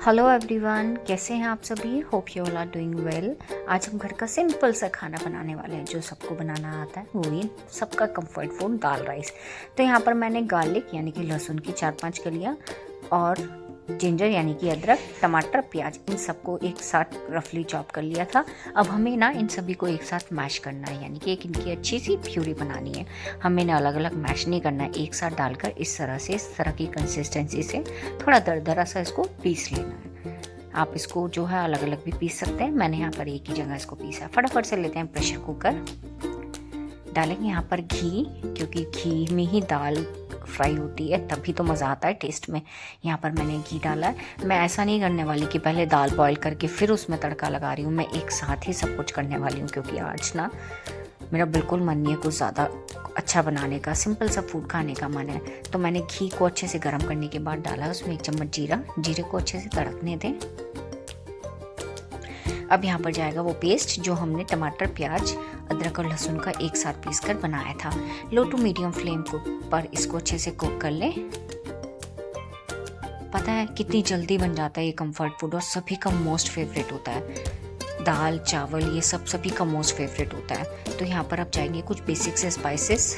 Hello everyone, कैसे हैं आप सभी। Hope you all are doing well. आज हम घर का सिंपल सा खाना बनाने वाले हैं जो सबको बनाना आता है, वही सबका कंफर्ट फूड दाल राइस। तो यहाँ पर मैंने गार्लिक यानी कि लहसुन की 4-5 कलियाँ और जिंजर यानी कि अदरक, टमाटर, प्याज, इन सबको एक साथ रफली चॉप कर लिया था। अब हमें ना इन सभी को एक साथ मैश करना है, यानी कि एक इनकी अच्छी सी प्यूरी बनानी है। हमें ना अलग अलग मैश नहीं करना है, एक साथ डालकर इस तरह की कंसिस्टेंसी से थोड़ा दरदरा सा इसको पीस लेना है। आप इसको जो है अलग अलग भी पीस सकते हैं, मैंने यहाँ पर एक ही जगह इसको पीसा है। फटाफट से लेते हैं प्रेशर कुकर, डालेंगे यहाँ पर घी, क्योंकि घी में ही दाल फ्राई होती है, तभी तो मज़ा आता है टेस्ट में। यहाँ पर मैंने घी डाला है। मैं ऐसा नहीं करने वाली कि पहले दाल बॉईल करके फिर उसमें तड़का लगा रही हूँ, मैं एक साथ ही सब कुछ करने वाली हूँ, क्योंकि आज ना मेरा बिल्कुल मन नहीं है कुछ ज़्यादा अच्छा बनाने का, सिंपल सा फूड खाने का मन है। तो मैंने घी को अच्छे से गर्म करने के बाद डाला उसमें 1 चम्मच जीरा, जीरे को अच्छे से तड़कने दें। अब यहाँ पर जाएगा वो पेस्ट जो हमने टमाटर, प्याज, अदरक और लहसुन का एक साथ पीस कर बनाया था। लो टू मीडियम फ्लेम पर इसको अच्छे से कुक कर लें। पता है कितनी जल्दी बन जाता है ये कंफर्ट फूड, और सभी का मोस्ट फेवरेट होता है। दाल चावल ये सब सभी का मोस्ट फेवरेट होता है। तो यहाँ पर अब जाएंगे कुछ बेसिक से स्पाइसेस,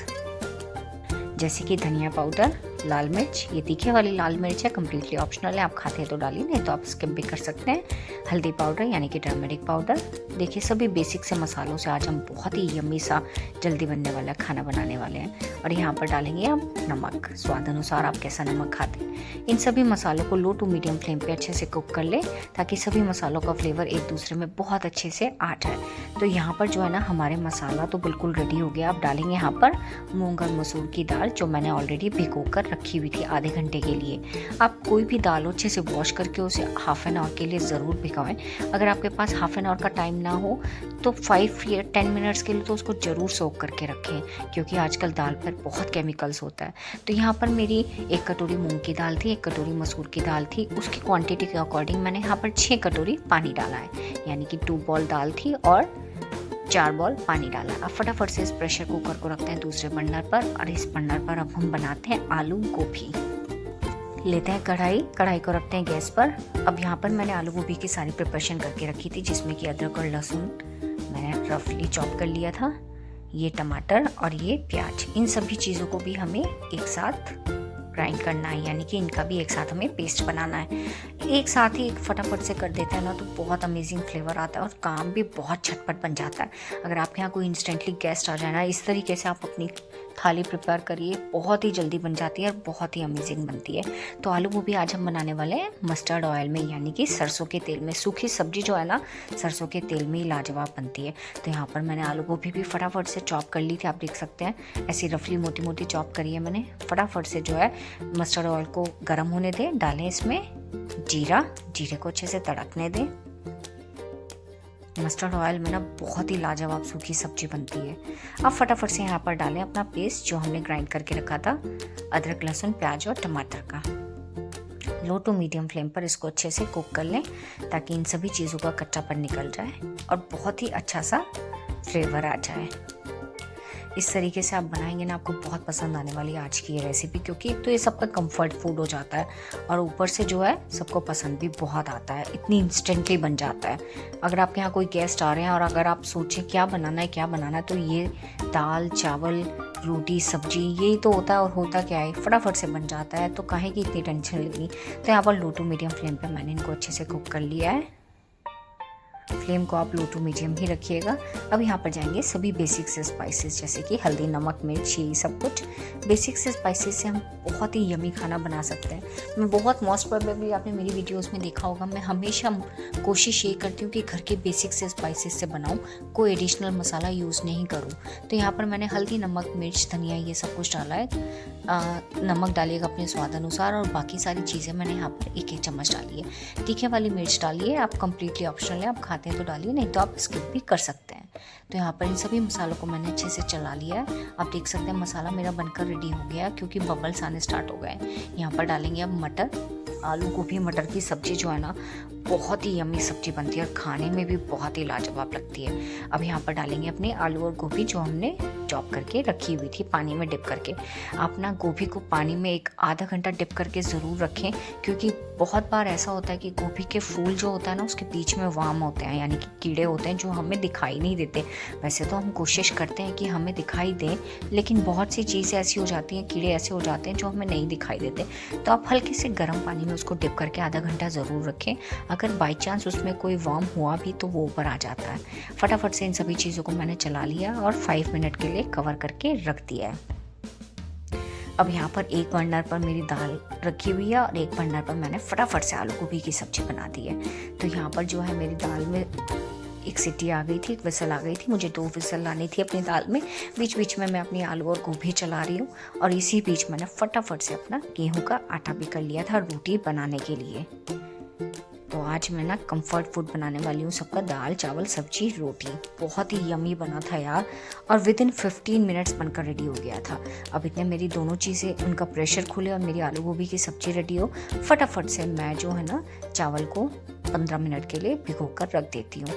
जैसे कि धनिया पाउडर, लाल मिर्च, ये तीखे वाली लाल मिर्च है, कम्प्लीटली ऑप्शनल है, आप खाते हैं तो डालिए, नहीं तो आप स्किप भी कर सकते हैं। हल्दी पाउडर यानी कि टर्मरिक पाउडर। देखिए सभी बेसिक से मसालों से आज हम बहुत ही यम्मी सा जल्दी बनने वाला खाना बनाने वाले हैं। और यहाँ पर डालेंगे आप नमक, स्वाद अनुसार आप कैसा नमक खाते हैं। इन सभी मसालों को लो टू मीडियम फ्लेम पे अच्छे से कुक कर ले, ताकि सभी मसालों का फ्लेवर एक दूसरे में बहुत अच्छे से आ जाए। तो यहाँ पर जो है ना हमारे मसाला तो बिल्कुल रेडी हो गया। आप डालेंगे यहाँ पर मूंग और मसूर की दाल, जो मैंने ऑलरेडी भिगो कर रखी हुई थी आधे घंटे के लिए। आप कोई भी दाल हो अच्छे से वॉश करके उसे हाफ एन आवर के लिए ज़रूर भिगोएं। अगर आपके पास हाफ एन आवर का टाइम ना हो तो 5 या 10 मिनट्स के लिए तो उसको ज़रूर सोक करके रखें, क्योंकि आजकल दाल पर बहुत केमिकल्स होता है। तो यहाँ पर मेरी 1 कटोरी मूंग की दाल थी, 1 कटोरी मसूर की दाल थी, उसकी क्वांटिटी के अकॉर्डिंग मैंने यहाँ पर 6 कटोरी पानी डाला है, यानी कि 2 बॉल दाल थी और 4 बॉल पानी डाला। अब फटाफट से इस प्रेशर कुकर को रखते हैं दूसरे बर्नर पर, और इस बर्नर पर अब हम बनाते हैं आलू गोभी। लेते हैं कढ़ाई को रखते हैं गैस पर। अब यहाँ पर मैंने आलू गोभी की सारी प्रिपरेशन करके रखी थी, जिसमें कि अदरक और लहसुन मैंने रफली चॉप कर लिया था, ये टमाटर और ये प्याज, इन सभी चीज़ों को भी हमें एक साथ ग्राइंड करना है, यानी कि इनका भी एक साथ हमें पेस्ट बनाना है। एक साथ ही फटाफट से कर देते हैं ना तो बहुत अमेजिंग फ्लेवर आता है और काम भी बहुत झटपट बन जाता है। अगर आपके यहाँ कोई इंस्टेंटली गेस्ट आ जाए ना, इस तरीके से आप अपनी थाली प्रिपेयर करिए, बहुत ही जल्दी बन जाती है और बहुत ही अमेजिंग बनती है। तो आलू गोभी आज हम बनाने वाले हैं मस्टर्ड ऑयल में, यानी कि सरसों के तेल में। सूखी सब्जी जो है ना सरसों के तेल में ही लाजवाब बनती है। तो यहाँ पर मैंने आलू गोभी भी फटाफट से चॉप कर ली थी, आप देख सकते हैं ऐसी रफली मोटी मोटी चॉप करी है मैंने। फटाफट से जो है मस्टर्ड ऑयल को गर्म होने दें, डालें इसमें जीरे को अच्छे से तड़कने दें। मस्टर्ड ऑयल में ना बहुत ही लाजवाब सूखी सब्जी बनती है। अब फटाफट से यहाँ पर डालें अपना पेस्ट जो हमने ग्राइंड करके रखा था, अदरक, लहसुन, प्याज और टमाटर का। लो टू मीडियम फ्लेम पर इसको अच्छे से कुक कर लें, ताकि इन सभी चीज़ों का कच्चापन निकल जाए और बहुत ही अच्छा सा फ्लेवर आ जाए। इस तरीके से आप बनाएंगे ना, आपको बहुत पसंद आने वाली है आज की ये रेसिपी, क्योंकि एक तो ये सबका कंफर्ट फूड हो जाता है और ऊपर से जो है सबको पसंद भी बहुत आता है, इतनी इंस्टेंटली बन जाता है। अगर आपके यहाँ कोई गेस्ट आ रहे हैं और अगर आप सोचें क्या बनाना है, तो ये दाल चावल रोटी सब्जी यही तो होता है, और होता क्या है फटाफट से बन जाता है, तो काहे की इतनी टेंशन लेनी। तो यहाँ पर लो टू मीडियम फ्लेम पर मैंने इनको अच्छे से कुक कर लिया है। फ्लेम को आप लो टू मीडियम ही रखिएगा। अब यहाँ पर जाएंगे सभी बेसिक से स्पाइसेस, जैसे कि हल्दी, नमक, मिर्च, ये सब कुछ बेसिक से स्पाइसेस से हम बहुत ही यमी खाना बना सकते हैं। मैं बहुत मोस्ट प्रोबेबली आपने मेरी वीडियोस में देखा होगा, मैं हमेशा कोशिश ये करती हूँ कि घर के बेसिक से स्पाइसेस से बनाऊँ, कोई एडिशनल मसाला यूज़ नहीं करूँ। तो यहाँ पर मैंने हल्दी, नमक, मिर्च, धनिया ये सब कुछ डाला है। नमक डालिएगा अपने स्वाद अनुसार, और बाकी सारी चीज़ें मैंने यहाँ पर 1-1 चम्मच डाली है। तीखे वाली मिर्च डालिए, आप कम्प्लीटली ऑप्शनल है, आप खाते हैं तो डालिए, नहीं तो आप स्किप भी कर सकते हैं। तो यहाँ पर इन सभी मसालों को मैंने अच्छे से चला लिया है। आप देख सकते हैं मसाला मेरा बनकर रेडी हो गया, क्योंकि बबल्स आने स्टार्ट हो गए। यहाँ पर डालेंगे अब मटर, आलू गोभी मटर की सब्ज़ी जो है ना बहुत ही यम्मी सब्जी बनती है और खाने में भी बहुत ही लाजवाब लगती है। अब यहाँ पर डालेंगे अपने आलू और गोभी जो हमने चॉप करके रखी हुई थी पानी में डिप करके। आप ना गोभी को पानी में एक आधा घंटा डिप करके ज़रूर रखें, क्योंकि बहुत बार ऐसा होता है कि गोभी के फूल जो होता है ना उसके बीच में वार्म होते हैं, यानी कि कीड़े होते हैं जो हमें दिखाई नहीं देते। वैसे तो हम कोशिश करते हैं कि हमें दिखाई दें, लेकिन बहुत सी चीज़ें ऐसी हो जाती हैं, कीड़े ऐसे हो जाते हैं जो हमें नहीं दिखाई देते। तो आप हल्के से गर्म पानी में उसको डिप करके आधा घंटा ज़रूर रखें। अगर बाई चांस उसमें कोई वार्म हुआ भी तो वो ऊपर आ जाता है। फटाफट से इन सभी चीज़ों को मैंने चला लिया और 5 मिनट के लिए कवर करके रख दिया है। अब यहाँ पर एक बर्नर पर मेरी दाल रखी हुई है और एक बर्नर पर मैंने फटाफट से आलू गोभी की सब्ज़ी बना दी है। तो यहाँ पर जो है मेरी दाल में एक सीटी आ गई थी, एक विसल आ गई थी। मुझे 2 विसल लानी थी अपनी दाल में। बीच बीच में मैं अपनी आलू और गोभी चला रही हूँ और इसी बीच मैंने फटाफट से अपना गेहूं का आटा भी कर लिया था रोटी बनाने के लिए। तो आज मैं ना कंफर्ट फूड बनाने वाली हूँ सबका, दाल चावल सब्जी रोटी। बहुत ही यमी बना था यार, और विद इन 15 मिनट्स बनकर रेडी हो गया था। अब इतने मेरी दोनों चीज़ें उनका प्रेशर खुले और मेरी आलू गोभी की सब्जी रेडी हो, फटाफट से मैं जो है ना चावल को 15 मिनट के लिए भिगो कर रख देती हूँ।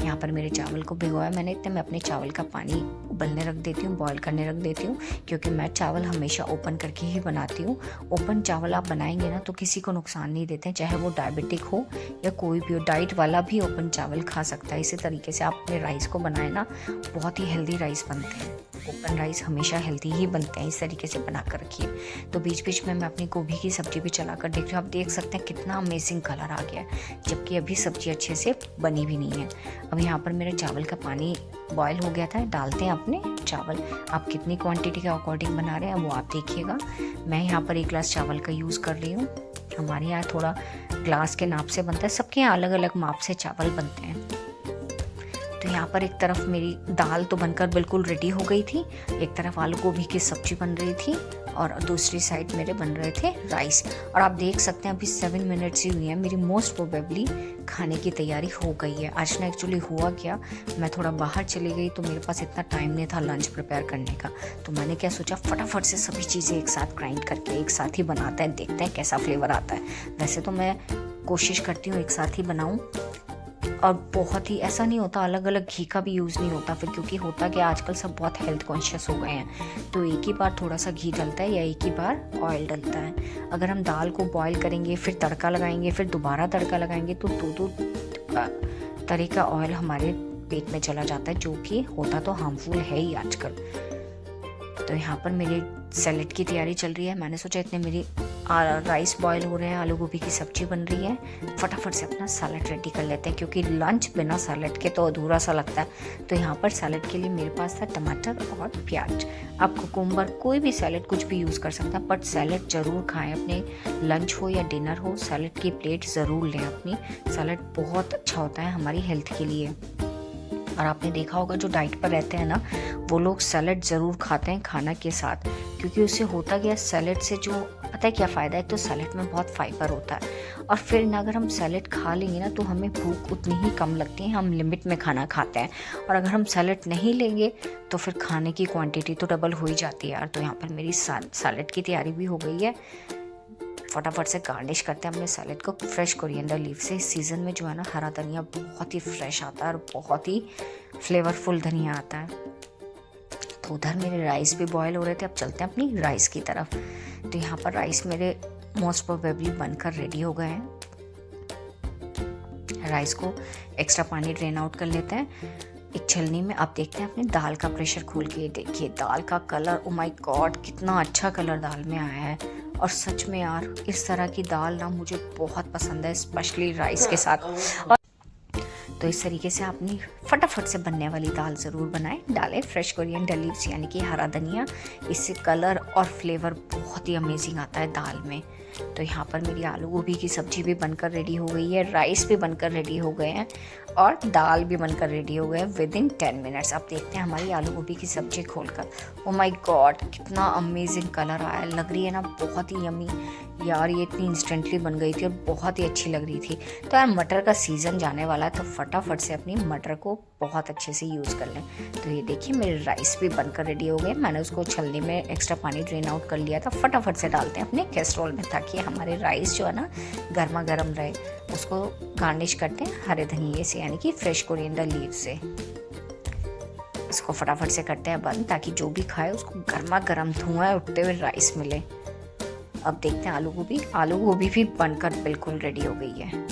यहाँ पर मेरे चावल को भिगोया मैंने, इतने मैं अपने चावल का पानी उबलने रख देती हूँ, बॉईल करने रख देती हूँ, क्योंकि मैं चावल हमेशा ओपन करके ही बनाती हूँ। ओपन चावल आप बनाएंगे ना तो किसी को नुकसान नहीं देते, चाहे वो डायबिटिक हो या कोई भी हो, डाइट वाला भी ओपन चावल खा सकता है। इसी तरीके से आप अपने राइस को बनाए ना, बहुत ही हेल्दी राइस बनते हैं। ओपन राइस हमेशा हेल्दी ही बनते हैं, इस तरीके से बना कर रखिए। तो बीच बीच में मैं अपनी गोभी की सब्जी भी चला कर देख रही हूँ। आप देख सकते हैं कितना अमेजिंग कलर आ गया है, जबकि अभी सब्जी अच्छे से बनी भी नहीं है। अब यहाँ पर मेरे चावल का पानी बॉयल हो गया था, डालते हैं अपने चावल। आप कितनी क्वांटिटी के अकॉर्डिंग बना रहे हैं वो आप देखिएगा। मैं यहाँ पर 1 गिलास चावल का यूज़ कर रही हूँ। हमारे यहाँ थोड़ा ग्लास के नाप से बनता है, सबके यहाँ अलग अलग माप से चावल बनते हैं। तो यहाँ पर एक तरफ मेरी दाल तो बनकर बिल्कुल रेडी हो गई थी, एक तरफ आलू गोभी की सब्जी बन रही थी और दूसरी साइड मेरे बन रहे थे राइस। और आप देख सकते हैं अभी 7 मिनट्स ही हुई हैं, मेरी मोस्ट प्रोबेबली खाने की तैयारी हो गई है। आज ना एक्चुअली हुआ क्या, मैं थोड़ा बाहर चली गई तो मेरे पास इतना टाइम नहीं था लंच प्रिपेयर करने का। तो मैंने क्या सोचा, फटाफट से सभी चीज़ें एक साथ ग्राइंड करके एक साथ ही बनाते हैं, देखते हैं कैसा फ्लेवर आता है। वैसे तो मैं कोशिश करती हूँ एक साथ ही बनाऊँ, और बहुत ही ऐसा नहीं होता, अलग अलग घी का भी यूज़ नहीं होता फिर, क्योंकि होता कि आजकल सब बहुत हेल्थ कॉन्शियस हो गए हैं। तो एक ही बार थोड़ा सा घी डलता है या एक ही बार ऑयल डलता है। अगर हम दाल को बॉईल करेंगे, फिर तड़का लगाएंगे, फिर दोबारा तड़का लगाएंगे, तो 2 तरह का ऑयल हमारे पेट में चला जाता है, जो कि होता तो हार्मफुल है ही आजकल। तो यहाँ पर मेरी सैलेड की तैयारी चल रही है। मैंने सोचा इतने मेरी राइस बॉईल हो रहे हैं, आलू गोभी की सब्जी बन रही है, फटाफट से अपना सैलेड रेडी कर लेते हैं, क्योंकि लंच बिना सैलेड के तो अधूरा सा लगता है। तो यहाँ पर सैलेड के लिए मेरे पास था टमाटर और प्याज। आप कुकुम्बर कोई भी सैलेड कुछ भी यूज़ कर सकता है, बट सैलेड ज़रूर खाएं। अपने लंच हो या डिनर हो, सैलेड की प्लेट ज़रूर लें अपनी। सैलेड बहुत अच्छा होता है हमारी हेल्थ के लिए। और आपने देखा होगा जो डाइट पर रहते हैं ना, वो लोग सैलेड ज़रूर खाते हैं खाना के साथ, क्योंकि उससे होता क्या, सैलेड से जो पता है क्या फ़ायदा है, तो सैलेड में बहुत फाइबर होता है। और फिर ना अगर हम सैलेड खा लेंगे ना तो हमें भूख उतनी ही कम लगती है, हम लिमिट में खाना खाते हैं। और अगर हम सैलेड नहीं लेंगे तो फिर खाने की क्वांटिटी तो डबल हो ही जाती है यार। तो यहाँ पर मेरी सैलेड की तैयारी भी हो गई है। फटाफट से गार्निश करते हैं अपने सैलेड को फ्रेश कोरिएंडर लीफ से। इस सीज़न में जो है ना हरा धनिया बहुत ही फ्रेश आता है और बहुत ही फ्लेवरफुल धनिया आता है। तो उधर मेरे राइस भी बॉयल हो रहे थे। अब चलते हैं अपनी राइस की तरफ। तो यहाँ पर राइस मेरे मोस्ट प्रोबेबली बनकर रेडी हो गए हैं। राइस को एक्स्ट्रा पानी ड्रेन आउट कर लेते हैं एक छलनी में। आप देखते हैं अपनी दाल का प्रेशर खोल के, देखिए दाल का कलर, ओ माय गॉड कितना अच्छा कलर दाल में आया है। और सच में यार इस तरह की दाल ना मुझे बहुत पसंद है, स्पेशली राइस के साथ। और तो इस तरीके से आपने फटाफट से बनने वाली दाल ज़रूर बनाएं। डालें फ्रेश कोरिएंडर लीव्स यानी कि हरा धनिया, इससे कलर और फ्लेवर बहुत ही अमेजिंग आता है दाल में। तो यहाँ पर मेरी आलू गोभी की सब्जी भी बनकर रेडी हो गई है, राइस भी बनकर रेडी हो गए हैं और दाल भी बनकर रेडी हो गए हैं विद इन 10 मिनट्स। अब देखते हैं हमारी आलू गोभी की सब्जी खोलकर। ओ माय गॉड कितना अमेजिंग कलर आया, लग रही है ना बहुत ही यमी यार। ये इतनी इंस्टेंटली बन गई थी और बहुत ही अच्छी लग रही थी। तो यार मटर का सीज़न जाने वाला है, तो फटाफट से अपनी मटर को बहुत अच्छे से यूज़ कर लें। तो ये देखिए मेरे राइस भी बनकर रेडी हो गए। मैंने उसको छलनी में एक्स्ट्रा पानी ड्रेन आउट कर लिया था। फटाफट से डालते हैं अपने कैसरोल में ताकि हमारे राइस जो है ना गर्मा गर्म रहे। उसको गार्निश करते हैं हरे धनिये से यानी कि फ्रेश कोरिएंडर लीव से। इसको फटाफट से करते हैं बंद ताकि जो भी खाए उसको गर्मा गर्म धुआं उठते हुए राइस मिले। अब देखते हैं आलू गोभी भी बनकर बिल्कुल रेडी हो गई है।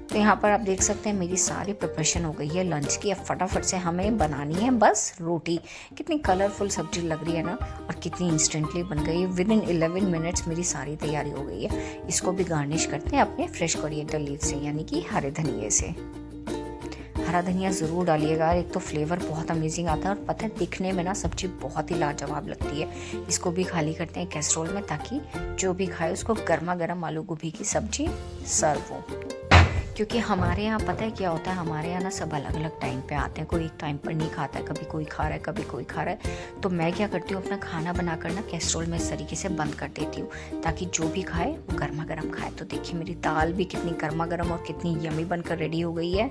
तो यहाँ पर आप देख सकते हैं मेरी सारी प्रिपरेशन हो गई है लंच की। अब फटाफट से हमें बनानी है बस रोटी। कितनी कलरफुल सब्जी लग रही है ना, और कितनी इंस्टेंटली बन गई है। विद इन 11 मिनट्स मेरी सारी तैयारी हो गई है। इसको भी गार्निश करते हैं अपने फ्रेश कोरिएंडर लीव से यानी कि हरे धनिये से। हरा धनिया ज़रूर डालिएगा, एक तो फ्लेवर बहुत अमेजिंग आता है और पता है दिखने में ना सब्जी बहुत ही लाजवाब लगती है। इसको भी खाली करते हैं कैसरोल में ताकि जो भी खाए उसको गर्मा गर्म आलू गोभी की सब्जी सर्व हो। क्योंकि हमारे यहाँ पता है क्या होता है, हमारे यहाँ ना सब अलग अलग टाइम पे आते हैं। कोई एक टाइम पर नहीं खाता है, कभी कोई खा रहा है कभी कोई खा रहा है। तो मैं क्या करती हूँ, अपना खाना बनाकर ना कैसरोल में इस तरीके से बंद कर देती हूँ ताकि जो भी खाए वो गर्मा गर्म खाए। तो देखिए मेरी दाल भी कितनी गर्मा गर्म और कितनी यमी बनकर रेडी हो गई है।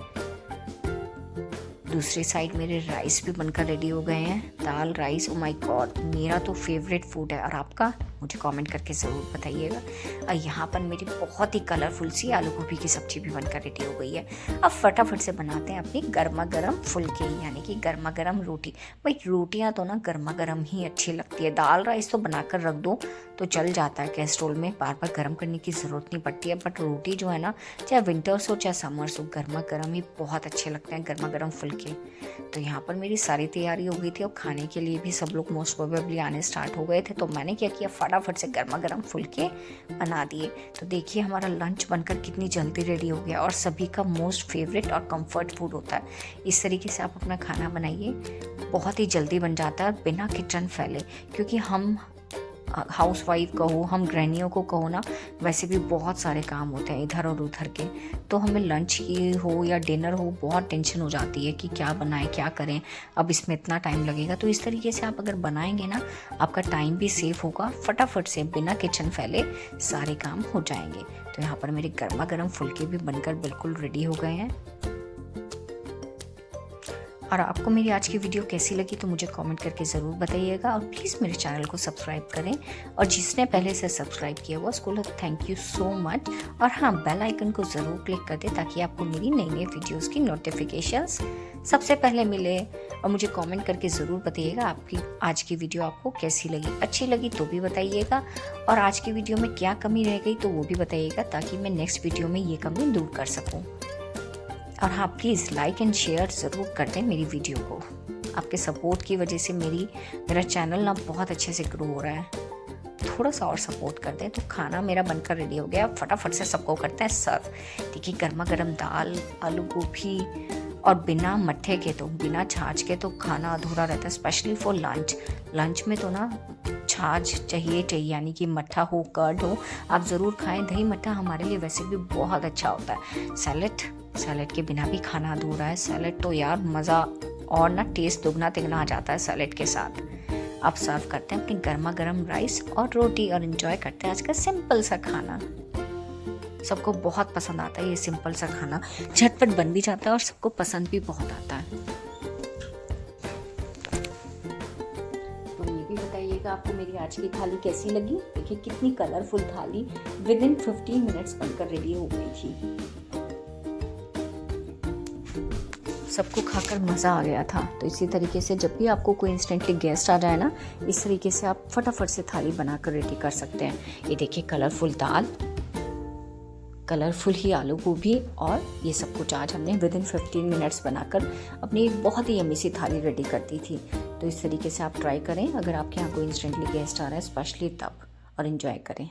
दूसरी साइड मेरे राइस भी बनकर रेडी हो गए हैं। दाल राइस, ओ माय गॉड, मेरा तो फेवरेट फूड है। और आपका मुझे कमेंट करके ज़रूर बताइएगा। और यहाँ पर मेरी बहुत ही कलरफुल सी आलू गोभी की सब्जी भी बनकर रेडी हो गई है। अब फटाफट से बनाते हैं अपनी गर्मा गर्म फुलके यानी कि गर्मा गर्म रोटी। भाई रोटियाँ तो ना गर्मा गर्म ही अच्छी लगती है। दाल राइस तो बनाकर रख दो तो चल जाता है कैसरोल में, बार बार गर्म करने की ज़रूरत नहीं पड़ती है। बट रोटी जो है ना, चाहे विंटर्स हो चाहे समर्स हो, गर्मा गर्म ही बहुत अच्छे लगते हैं गर्मा गर्म फुलके। तो यहाँ पर मेरी सारी तैयारी हो गई थी और खाने के लिए भी सब लोग मोस्ट प्रोबेबली आने स्टार्ट हो गए थे। तो मैंने क्या किया, फटाफट से गर्मा गर्म फुलके बना दिए। तो देखिए हमारा लंच बनकर कितनी जल्दी रेडी हो गया और सभी का मोस्ट फेवरेट और कंफर्ट फूड होता है। इस तरीके से आप अपना खाना बनाइए, बहुत ही जल्दी बन जाता है बिना किचन फैले। क्योंकि हम हाउसवाइफ कहो, हम गृहिणियों को कहो ना, वैसे भी बहुत सारे काम होते हैं इधर और उधर के। तो हमें लंच की हो या डिनर हो बहुत टेंशन हो जाती है कि क्या बनाएं क्या करें, अब इसमें इतना टाइम लगेगा। तो इस तरीके से आप अगर बनाएंगे ना, आपका टाइम भी सेफ होगा, फटाफट से बिना किचन फैले सारे काम हो जाएंगे। तो यहाँ पर मेरे गर्मा गर्म फुलके भी बनकर बिल्कुल रेडी हो गए हैं। और आपको मेरी आज की वीडियो कैसी लगी तो मुझे कमेंट करके ज़रूर बताइएगा। और प्लीज़ मेरे चैनल को सब्सक्राइब करें, और जिसने पहले से सब्सक्राइब किया हुआ उसको थैंक यू सो मच। और हाँ, बेल आइकन को ज़रूर क्लिक कर दें ताकि आपको मेरी नई नई वीडियोज़ की नोटिफिकेशंस सबसे पहले मिले। और मुझे कमेंट करके ज़रूर बताइएगा आपकी आज की वीडियो आपको कैसी लगी। अच्छी लगी तो भी बताइएगा, और आज की वीडियो में क्या कमी रह गई तो वो भी बताइएगा ताकि मैं नेक्स्ट वीडियो में ये कमी दूर कर सकूँ। और हाँ, प्लीज़ लाइक एंड शेयर ज़रूर कर दें मेरी वीडियो को। आपके सपोर्ट की वजह से मेरा चैनल ना बहुत अच्छे से ग्रो हो रहा है। थोड़ा सा और सपोर्ट कर दें। तो खाना मेरा बनकर रेडी हो गया, फटाफट से सबको करते हैं सर्व। देखिए गर्मा गर्म दाल, आलू गोभी, और बिना मट्ठे के तो, बिना छाछ के तो खाना अधूरा रहता है, स्पेशली फॉर लंच। लंच में तो ना छाछ चाहिए यानी कि मट्ठा हो, कर्ड हो, आप ज़रूर खाएं। दही मट्ठा हमारे लिए वैसे भी बहुत अच्छा होता है। सैलेड के बिना भी खाना अधूरा है। सैलेड तो यार मज़ा और ना टेस्ट दुगना तिगना आ जाता है सैलेड के साथ। आप सर्व करते हैं अपनी गर्मा गर्म राइस और रोटी और एंजॉय करते हैं आज का सिंपल सा खाना। सबको बहुत पसंद आता है ये सिंपल सा खाना, झटपट बन भी जाता है और सबको पसंद भी बहुत आता है। तो ये भी बताइएगा आपको मेरी आज की थाली कैसी लगी। देखिए कितनी कलरफुल थाली विद इन 15 मिनट्स बनकर रेडी हो गई थी। सबको खाकर मज़ा आ गया था। तो इसी तरीके से जब भी आपको कोई इंस्टेंटली गेस्ट आ जाए ना, इस तरीके से आप फटाफट से थाली बनाकर रेडी कर सकते हैं। ये देखिए कलरफुल दाल, कलरफुल ही आलू गोभी, और ये सब कुछ आज हमने विद इन 15 मिनट्स बनाकर अपनी एक बहुत ही यम्मी सी थाली रेडी कर दी थी। तो इस तरीके से आप ट्राई करें अगर आपके यहाँ कोई इंस्टेंटली गेस्ट आ रहा है, स्पेशली तब, और एंजॉय करें।